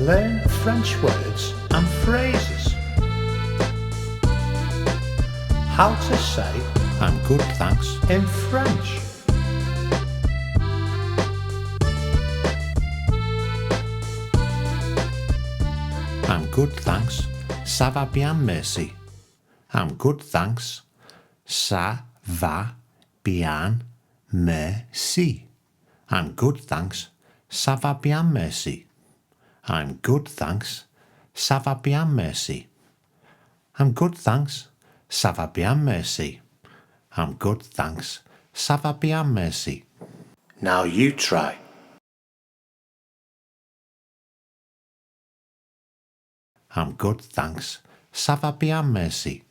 Learn French words and phrases. How to say I'm good, thanks. in French. I'm good, thanks. Ça va bien, merci. I'm good, thanks. Ça va bien, merci. I'm good, thanks. Ça va bien, merci. I'm good, thanks. Ça va bien, merci. I'm good, thanks. Ça va bien, merci. I'm good, thanks. Ça va bien, merci. Now you try. I'm good, thanks. Ça va bien, merci.